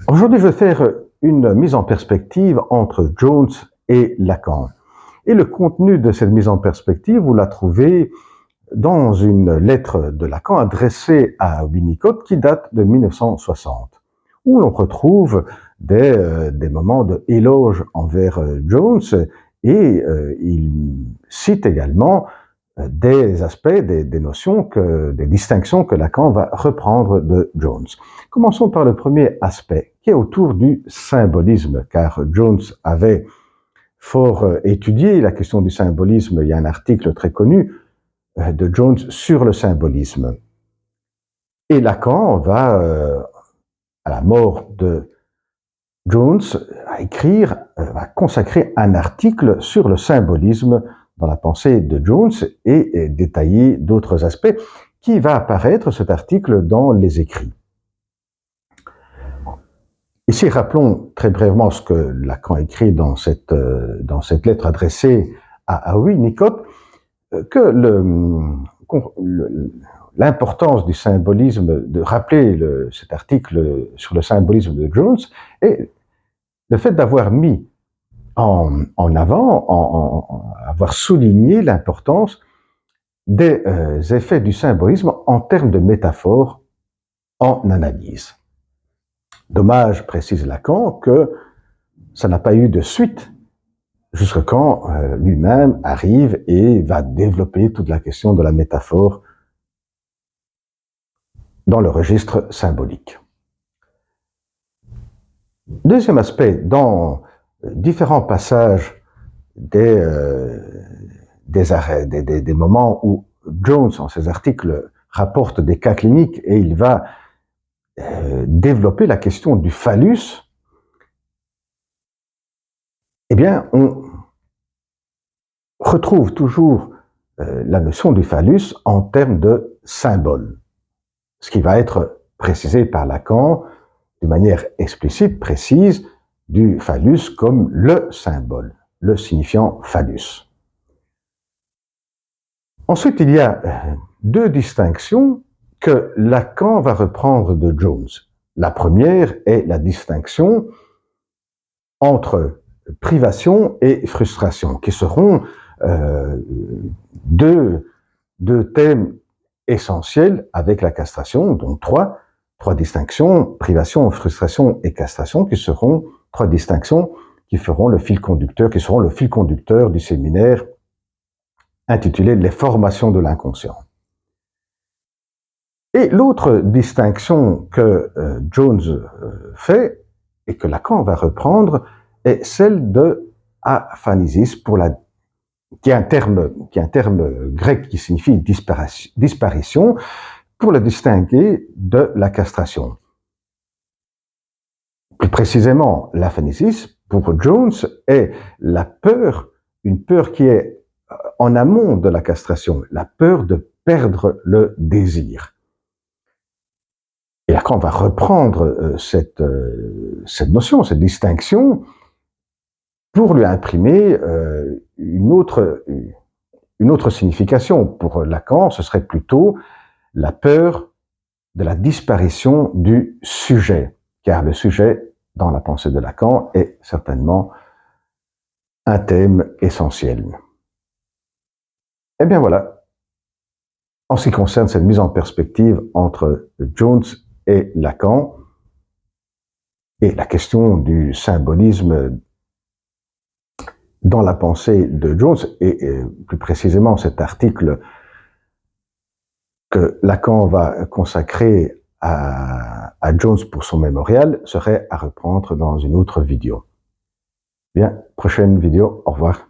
Aujourd'hui, je vais faire une mise en perspective entre Jones et Lacan. Et le contenu de cette mise en perspective, vous la trouvez dans une lettre de Lacan adressée à Winnicott qui date de 1960, où l'on retrouve des moments d'éloge envers Jones et il cite également des aspects, des notions, des distinctions que Lacan va reprendre de Jones. Commençons par le premier aspect, qui est autour du symbolisme, car Jones avait fort étudié la question du symbolisme. Il y a un article très connu de Jones sur le symbolisme. Et Lacan va, à la mort de Jones, va consacrer un article sur le symbolisme dans la pensée de Jones et détailler d'autres aspects qui va apparaître, cet article, dans les écrits. Ici, rappelons très brièvement ce que Lacan écrit dans cette lettre adressée à Winnicott, que l'importance du symbolisme, de rappeler cet article sur le symbolisme de Jones, et le fait d'avoir mis en avant, avoir souligné l'importance des effets du symbolisme en termes de métaphore en analyse. Dommage, précise Lacan, que ça n'a pas eu de suite jusqu'à quand lui-même arrive et va développer toute la question de la métaphore dans le registre symbolique. Deuxième aspect, dans différents passages des moments où Jones, en ses articles, rapporte des cas cliniques et il va développer la question du phallus, eh bien, on retrouve toujours la notion du phallus en termes de symbole, ce qui va être précisé par Lacan de manière explicite, précise, du phallus comme le symbole, le signifiant phallus. Ensuite, il y a deux distinctions que Lacan va reprendre de Jones. La première est la distinction entre privation et frustration, qui seront deux thèmes essentiels avec la castration, donc trois distinctions, privation, frustration et castration, qui seront trois distinctions qui feront le fil conducteur, qui seront le fil conducteur du séminaire intitulé « Les formations de l'inconscient ». Et l'autre distinction que Jones fait, et que Lacan va reprendre, est celle de aphanisis, qui est un terme grec qui signifie disparition, pour le distinguer de la castration. Plus précisément, l'aphanisis, pour Jones, est la peur, une peur qui est en amont de la castration, la peur de perdre le désir. Et Lacan va reprendre cette notion, cette distinction, pour lui imprimer une autre signification. Pour Lacan, ce serait plutôt la peur de la disparition du sujet, car le sujet, dans la pensée de Lacan, est certainement un thème essentiel. Eh bien voilà, en ce qui concerne cette mise en perspective entre Jones et Lacan, et la question du symbolisme dans la pensée de Jones, et plus précisément cet article que Lacan va consacrer à Jones pour son mémorial, serait à reprendre dans une autre vidéo. Bien, prochaine vidéo, au revoir.